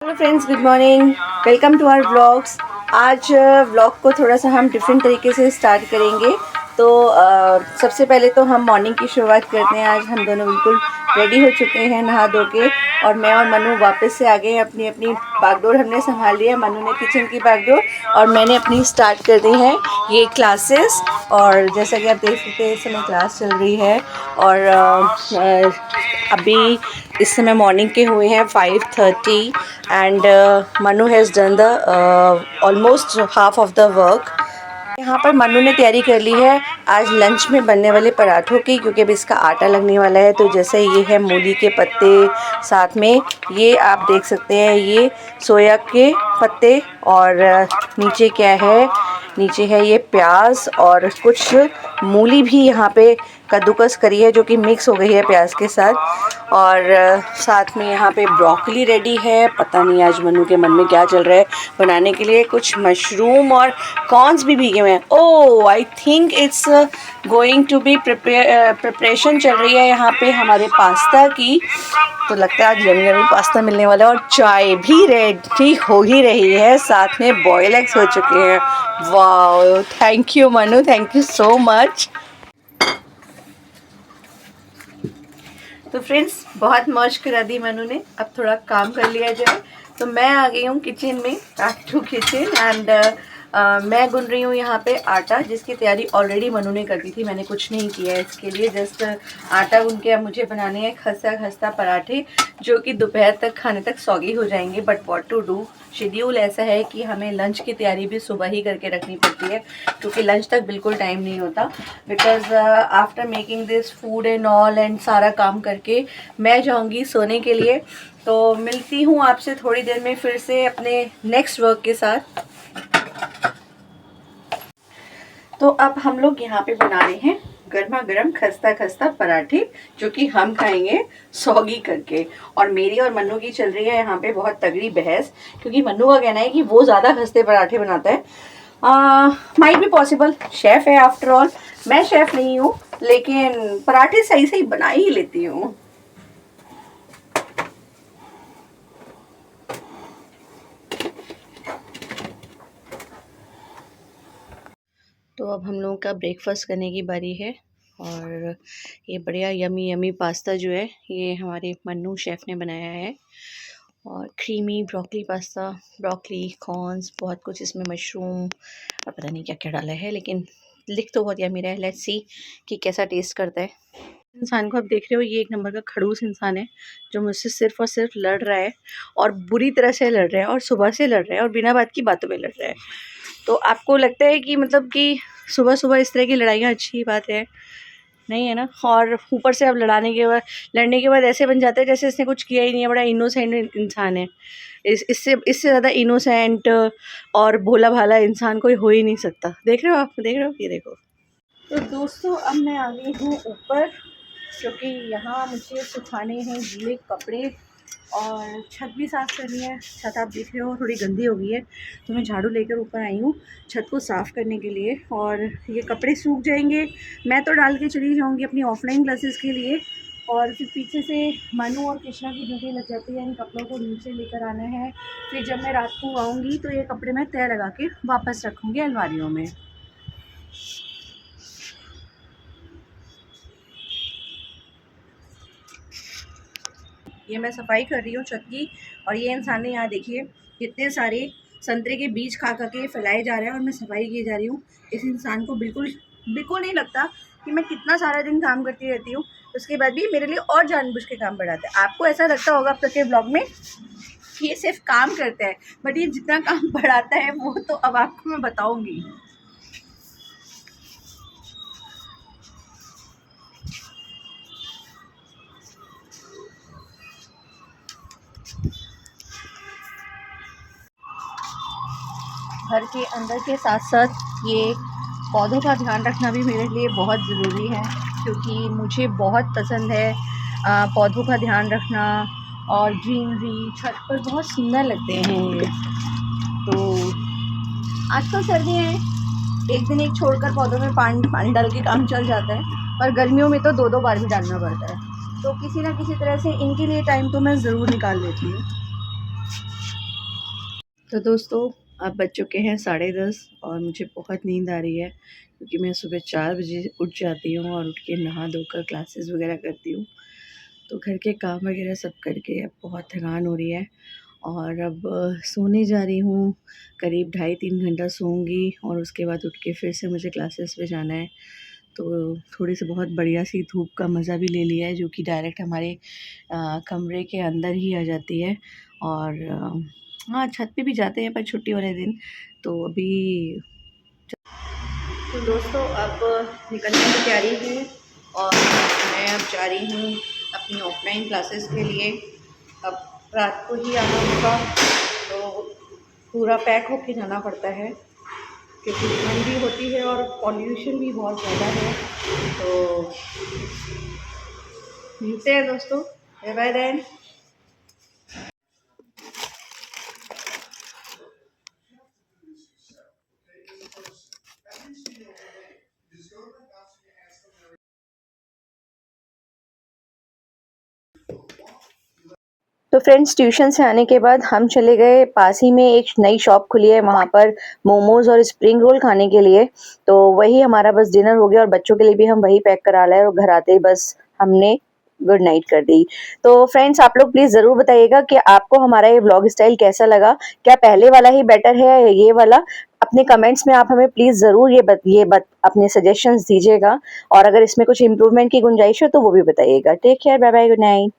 Hello friends, good morning. Welcome to our vlogs. आज vlog को थोड़ा सा हम डिफरेंट तरीके से स्टार्ट करेंगे। तो सबसे पहले तो हम मॉर्निंग की शुरुआत करते हैं। आज हम दोनों बिल्कुल रेडी हो चुके हैं नहा धो के, और मैं और मनु वापस से आ गए हैं। अपनी अपनी बागडोर हमने संभाल लिया है। मनु ने किचन की बागडोर और मैंने अपनी स्टार्ट कर दी है ये क्लासेस। और जैसा कि आप देख सकते हैं इस समय क्लास चल रही है। और अभी इस समय मॉर्निंग के हुए हैं 5:30 and Manu has done the almost half of the work. यहाँ पर मनु ने तैयारी कर ली है आज लंच में बनने वाले पराठों की, क्योंकि अब इसका आटा लगने वाला है। तो जैसे ये है मूली के पत्ते, साथ में ये आप देख सकते हैं ये सोया के पत्ते, और नीचे क्या है, नीचे है ये प्याज और कुछ मूली भी यहाँ पे कद्दूकस करी है जो कि मिक्स हो गई है प्याज के साथ। और साथ में यहाँ पे ब्रोकली रेडी है। पता नहीं आज मनु के मन में क्या चल रहा है बनाने के लिए। कुछ मशरूम और कॉर्न्स भी भीगे हुए हैं। Oh, I think it's going to be preparation चल रही है यहाँ पे हमारे पास्ता की। तो लगता है आज यमी यमी पास्ता मिलने वाला है। और चाय भी रेडी हो ही रही है, साथ में बॉयल एग्स हो चुके हैं। वाह, thank you Manu, thank you so much. तो फ्रेंड्स, बहुत मौज करा दी मनु ने। अब थोड़ा काम कर लिया जाए। तो मैं आ गई हूँ किचन में, बैक टू किचन। एंड मैं गूंद रही हूँ यहाँ पे आटा, जिसकी तैयारी ऑलरेडी मनु ने कर दी थी। मैंने कुछ नहीं किया है इसके लिए, जस्ट आटा गूंद के अब मुझे बनाने हैं खस्ता खस्ता पराठे, जो कि दोपहर तक खाने तक सौगी हो जाएंगे। But what to do, schedule ऐसा है कि हमें लंच की तैयारी भी सुबह ही करके रखनी पड़ती है, क्योंकि लंच तक बिल्कुल टाइम नहीं होता। Because after making this food and all and सारा काम करके मैं जाऊंगी सोने के लिए। तो मिलती हूँ आपसे थोड़ी देर में फिर से अपने नेक्स्ट वर्क के साथ। तो अब हम लोग यहाँ पे बना रहे हैं गर्मा गर्म खस्ता खस्ता पराठे, जो कि हम खाएंगे सौगी करके। और मेरी और मन्नू की चल रही है यहाँ पे बहुत तगड़ी बहस, क्योंकि मन्नू का कहना है कि वो ज़्यादा खस्ते पराठे बनाता है। माइट बी पॉसिबल, शेफ़ है आफ्टर ऑल। मैं शेफ़ नहीं हूँ, लेकिन पराठे सही सही बना ही लेती हूँ। तो अब हम लोगों का ब्रेकफास्ट करने की बारी है। और ये बढ़िया यमी यमी पास्ता जो है ये हमारे मन्नू शेफ़ ने बनाया है। और creamy broccoli pasta, broccoli, corns, बहुत कुछ इसमें, मशरूम और पता नहीं क्या क्या डाला है, लेकिन लिख तो बहुत यमी रहा है। लेट्स सी कि कैसा टेस्ट करता है। इंसान को आप देख रहे हो, ये एक नंबर का खड़ूस इंसान है, जो मुझसे सिर्फ और सिर्फ लड़ रहा है, और बुरी तरह से लड़ रहा है, और सुबह से लड़ रहा है, और बिना बात की बातों में लड़ रहा है। तो आपको लगता है कि मतलब कि सुबह सुबह इस तरह की लड़ाइयाँ अच्छी बात है? नहीं है ना। और ऊपर से अब लड़ने के बाद ऐसे बन जाता है जैसे इसने कुछ किया ही नहीं है। बड़ा इनोसेंट इंसान है। इससे ज़्यादा इनोसेंट और भोला भाला इंसान कोई हो ही नहीं सकता। देख रहे हो आप, देख रहे हो, ये देखो। तो दोस्तों, अब मैं आ गई हूँ ऊपर, क्योंकि यहाँ मुझे सुखाने हैं गीले कपड़े, और छत भी साफ़ करनी है। छत आप देख रहे हो थोड़ी गंदी हो गई है, तो मैं झाड़ू लेकर ऊपर आई हूँ छत को साफ़ करने के लिए। और ये कपड़े सूख जाएंगे, मैं तो डाल के चली जाऊँगी अपनी ऑफलाइन क्लासेस के लिए। और फिर पीछे से मनु और कृष्णा की ड्यूटी लग जाती है इन कपड़ों को नीचे लेकर आना है। फिर जब मैं रात को आऊँगी तो ये कपड़े मैं तय लगा के वापस रखूँगी अलमारियों में। ये मैं सफाई कर रही हूँ छत की, और ये इंसान ने यहाँ देखिए कितने सारे संतरे के बीज खा के फैलाए जा रहे हैं, और मैं सफाई किए जा रही हूँ। इस इंसान को बिल्कुल बिल्कुल नहीं लगता कि मैं कितना सारा दिन काम करती रहती हूँ, उसके बाद भी मेरे लिए और जानबूझ के काम बढ़ाते हैं। आपको ऐसा लगता होगा अब तक के ब्लॉग में कि ये सिर्फ काम करता है, बट ये जितना काम बढ़ाता है वो तो अब आपको मैं बताऊँगी। घर के अंदर के साथ साथ ये पौधों का ध्यान रखना भी मेरे लिए बहुत ज़रूरी है, क्योंकि मुझे बहुत पसंद है पौधों का ध्यान रखना। और ग्रीनरी छत पर बहुत सुंदर लगते हैं ये। तो आजकल सर्दियाँ हैं, एक दिन एक छोड़कर पौधों में पानी डाल के काम चल जाता है, पर गर्मियों में तो 2-2 बार भी डालना पड़ता है। तो किसी ना किसी तरह से इनके लिए टाइम तो मैं ज़रूर निकाल लेती हूँ। तो दोस्तों अब बज चुके हैं 10:30 और मुझे बहुत नींद आ रही है क्योंकि मैं सुबह 4 बजे उठ जाती हूँ और उठ के नहा धोकर क्लासेस वगैरह करती हूँ। तो घर के काम वगैरह सब करके अब बहुत थकान हो रही है और अब सोने जा रही हूँ। करीब ढाई 3 घंटा सोऊंगी और उसके बाद उठ के फिर से मुझे क्लासेस पे जाना है। तो थोड़ी सी बहुत बढ़िया सी धूप का मज़ा भी ले लिया है जो कि डायरेक्ट हमारे कमरे के अंदर ही आ जाती है। और हाँ, छत पे भी जाते हैं पर छुट्टी वाले दिन। तो अभी तो दोस्तों अब निकलने की तैयारी है और मैं अब जा रही हूँ अपनी ऑफलाइन क्लासेस के लिए। अब रात को ही आना होगा तो पूरा पैक होके जाना पड़ता है क्योंकि ठंड भी होती है और पॉल्यूशन भी बहुत ज़्यादा है। तो मिलते हैं दोस्तों, बाय बाय देन। तो फ्रेंड्स ट्यूशन से आने के बाद हम चले गए, पास ही में एक नई शॉप खुली है वहाँ पर मोमोज़ और स्प्रिंग रोल खाने के लिए। तो वही हमारा बस डिनर हो गया और बच्चों के लिए भी हम वही पैक करा लाए और घर आते ही बस हमने गुड नाइट कर दी। तो फ्रेंड्स आप लोग प्लीज़ ज़रूर बताइएगा कि आपको हमारा ये व्लॉग स्टाइल कैसा लगा? क्या पहले वाला ही बेटर है या ये वाला? अपने कमेंट्स में आप हमें प्लीज़ ज़रूर अपने सजेशंस दीजिएगा और अगर इसमें कुछ इम्प्रूवमेंट की गुंजाइश हो तो वो भी बताइएगा। Take care, bye bye, good night.